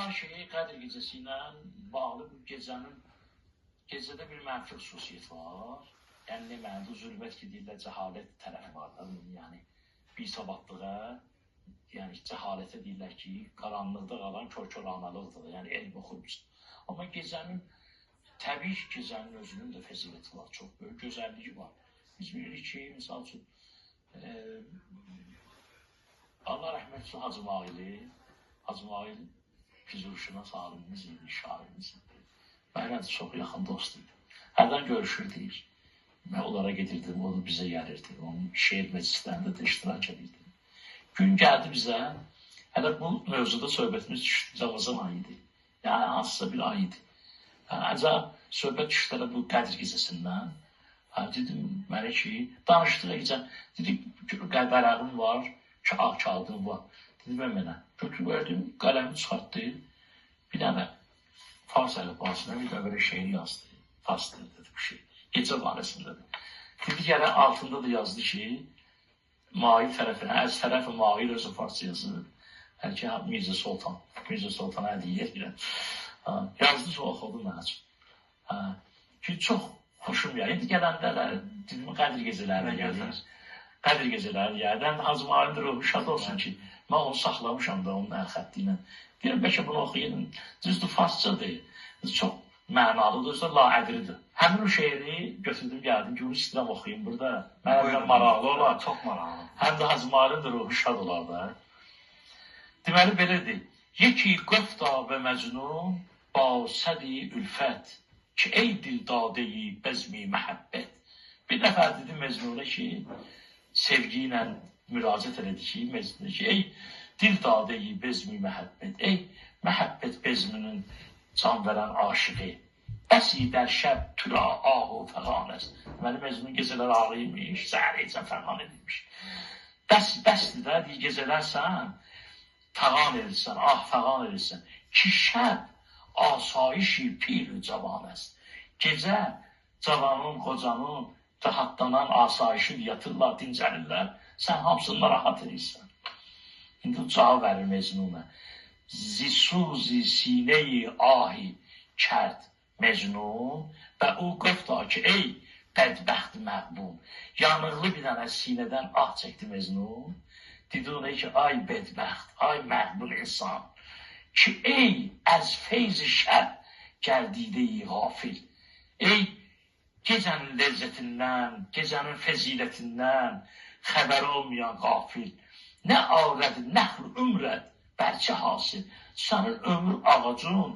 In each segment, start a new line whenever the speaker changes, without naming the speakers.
Alimlər şeyi Qədr gecəsi ilə bağlı bu gecədə bir mənfi xüsusiyyət var. Yəni ne mənada zülmət ki deyirlər, cəhalət tərəfi var da. Yəni bir sabahlığa, yəni cəhalətə deyirlər ki, qaranlıqda qalan kör-köranəlıqdır. Yəni elm oxuyuruz. Amma gecənin, təbii ki, gecənin özünün də fəziləti var, çox böyük gözəlliyi var. Biz bilirik ki, misal üçün, Allah rəhmət üçün Hacı Mail Füzulşünas alimimiz idi, şairimiz idi. Mənə də çox yaxın dost idi. Hərdən görüşürdük. Mən onlara gedirdim, o da bizə gəlirdi. Onun şeir məclislərində də iştirak edirdi. Gün gəldi bizə, hələ bu mövzuda söhbətimiz düşdü, Ramazan ayı idi. Yəni, hansısa bir ay idi. Ancaq söhbət düşdü bu Qədr gecəsindən. Dedim, mənə ki, danışdığı gecə, dedik, qəlbərəğim var, kağıdım var. Dedim, mənə, götürverdim, qələmi çıxartdı, bir dənə Fars əlifbasına bir də belə şeyini yazdı. Fasdır, dedi bir şey. Gecə barəsindədir. Dedi, gələn altında da yazdı ki, mail tərəfinə, əz tərəfi mail özü Farsça yazılır. Bəlkə Mirzə Sultan hədiyyə edirəm. Yazdı ki, oxudum mənə üçün. Ki, çox xoşum gəlir. İndi gələndələr, dedim, Qədr gecələrə gəlir. Qədr gecələri yerdən Hacı Mailin ruhu şad olsun ki, mən onu saxlamışam da onun əlxətti ilə. Deyirəm, bəlkə bunu oxuyun. Düzdür, farsçadır. Çox mənalıdır, özü də laədridir. Həmin o şeiri götürdüm, gəldim ki, bunu istəyirəm oxuyun burada. Mənə maraqlı olar. Çox maraqlı. Həm də Hacı Mailin də ruhu şad olar da. Deməli, belədir. Yeki qıfta və məcnun ba sədi ülfət ki, ey dildadeyi bəzmi məhəbbət. Bir nəfər dedi Məcnun'a ki, sevgi ilə müraciət elədi ki, Məcnun'a ki, ey dildadeyi bezmi məhəbbət, ey məhəbbət bezminin can verən aşıqı, bəsi dər şəb türa ahu fəqanəs. Deməli, Məcnun gecələr ağlayırmış, səhər ecən fəqan edilmiş. Bəsdir də, deyir, gecələr sən fəqan edirsən, fəqan edirsən. Ki şəb asayişi pir-i cavanəs. Gecə cavanın, qocanın rahatlanan asayişi yatırlar, dincəlirlər. Sən hamısını rahat edirsən. İndi cavab verir Mecnun'a. Zisuzi sineyi ahi kərd Mecnun və o qıfta ki, ey bədbəxt məqbul. Yanıqlı bir dənə sinədən ah çəkdi Mecnun. Dedi ona ki, ay bədbəxt, ay məqbul insan. Ki, ey əz feyz-i şəb gəldidə-i qafil. Ey gecənin ləzzətindən, gecənin fəzilətindən xəbər olmayan qafil. Nə ağrədi, nəxl ümrəd, bəlkə hasil. Sənin ömür ağacın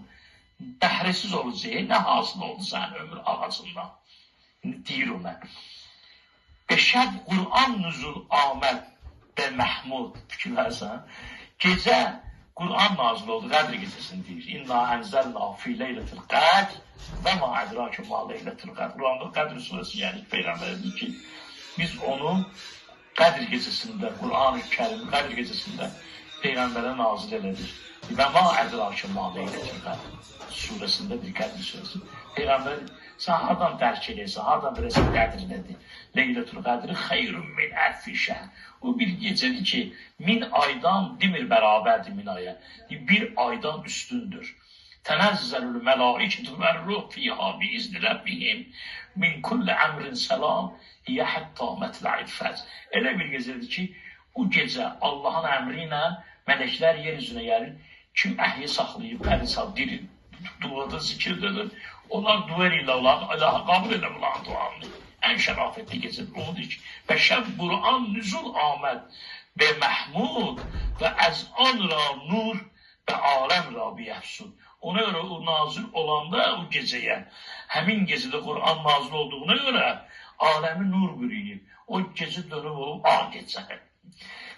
bəhrəsiz olacaq. Nə hasil oldu sənin ömür ağacından? Deyir ona. Beşəb Qur'an nüzul aməd və məhmud. Fikirlərsən. Gecə Qur'an nazil oldu, Qədr gecəsini deyir. İnna ənzəlna fi leylətil qədr və ma ədrakə ma leylətil qədr. Qur'anda Qədr surəsi gəlir, Peyğəmbər edir ki, biz onu Qədr gecəsində, Qur'an-ı Kərim Qədr gecəsində Peyğəmbərə nazil elədik. Və ma ədrakə ma leylətil qədr surəsindədir Qədr surəsi. Peyğəmbər, sən hardan dərk edirsən, hardan bilirsən Qədr nədir? Leylətul qədri xeyrun min əlfi şəhr. O bir gecədir ki, 1000 aydan demir bərabərdir 1000 aya. Bir aydan üstündür. Tənəzzəlül mələikətü və ruh fiyha biizni rəbbihim min kulli əmrin səlam hiyə hətta mətlə'il fəcr. Elə bir gecədir ki, o gecə Allahın əmri ilə mələklər yer üzünə gəlir. Kim əhli saxlayıb, əli dirir, duada zikirdədir. Onlar dua ilə olan, Allah'a qabul elə bulan duanını. Ən şərafətli gecədir. Odur ki, və şəb Qur'an nüzul aməd və məhmud və əzan ra nur və aləm ra biyəfsud. Ona görə o nazil olanda o gecəyə, həmin gecədə Qur'an nazil olduğuna görə aləmi nur bürüyüb. O gecə dönüm olub ağ gecə.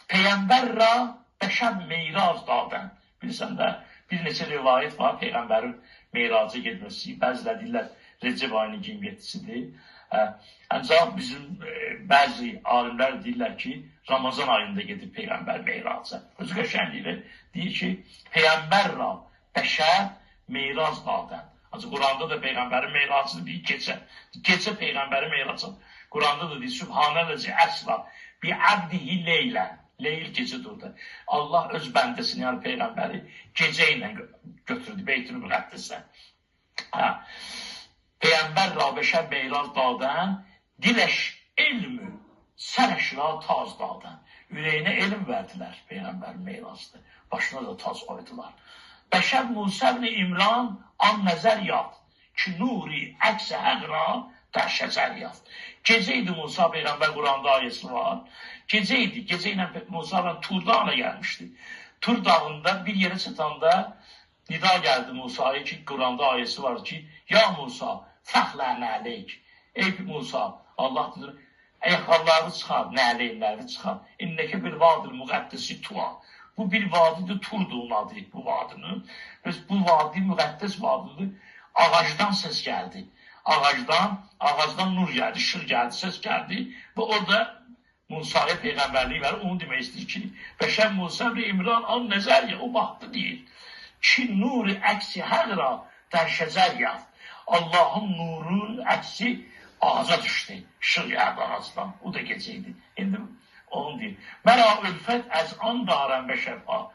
Peyğəmbər ra və şəb meyraz dadən. Bilirsən də, bir neçə rivayət var Peyğəmbərin meyraca getməsi. Bəzilə deyirlər, Recep ayının 27-sidir. Ancaq bizim bəzi alimlər deyirlər ki, Ramazan ayında gedib Peyğəmbər meyraca. Özü qəşənliklə deyir ki, Peyğəmbər ra bəşər meyraz dadən. Ancaq Quranda da Peyğəmbərin meyracını deyir gecə. Gecə Peyğəmbərin meyracı. Quranda da deyir, Sübhanələzi əsla bi abdihi leylə. Leyl gecədir orada. Allah öz bəndəsini, yəni Peyğəmbəri gecə ilə götürdü Beytül Müqəddəsə. Peyğəmbər ra beşər meyraz dadən, diləş elmü, sənəşra taz dadən. Ürəyinə elm verdilər Peyğəmbər meyrazdı. Başına da taz koydular. Bəşər Musa ibn İmran an nəzər yat ki nuri əks-i həq ra در şəcər yaz. Gecə idi Musa Peyğəmbər, Quranda ayəsi var. Gecə idi. Gecə ilə Musa Tur dağına gəlmişdi. Tur dağında bir yerə çatanda nida gəldi Musa'ya ki, Quranda ayəsi var ki, ya Musa, fəxlənə aleyk. Ey Musa, Allah deyir, ayaqlarını çıxar, nəleyinlərini çıxar. İnnəkə bir vadil müqəddəsi tua. Bu bir vadidir, Turdur adı bu vadinin. Bu vadi müqəddəs vadidir. Ağacdan ses gəldi. Ağacdan nur geldi, şır geldi, ses geldi. Ve orada Musa'ya peygamberliği ver. Onu demek istiyor ki, Beşer Musa ve İmran an nezerye, o baktı değil. Ki nuru əksi hər ra der şezer yaz. Allah'ın nurun əksi ağaca düştü. Şır geldi ağaçtan. O da geceydi. Şimdi onu değil. Mera ülfet ez an daren beşefa.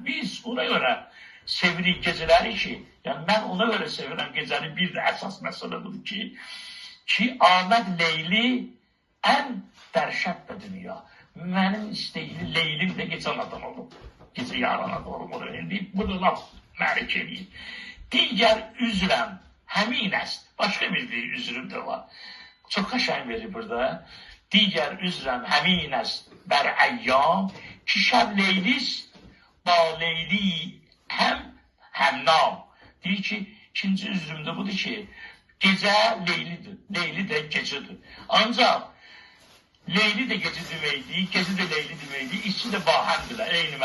Biz ona göre sevirik geceleri ki, yani ben ona göre sevirəm gecəni. Bir de esas mesele budur ki Ahmet Leyli en dərşətlə dünya. Benim istəyili Leylim de gece anadan olub. Gece yarana doğru olur. İndi bunu laf məlik edeyim. Diğer üzrəm, həmin əst. Başka bir üzrüm de var. Çok qəşəng verir burada. Diğer üzrəm, həmin əst bər əyyam ki şəb Leylis ba Leyli həmnam. Deyir ki, ikinci üzrümdə budur ki, gecə Leylidir. Leyli də gecədir. Ancaq Leyli də gecə deməkdir, gecə də Leyli deməkdir. İkisi də bahəmdirlər. Eyni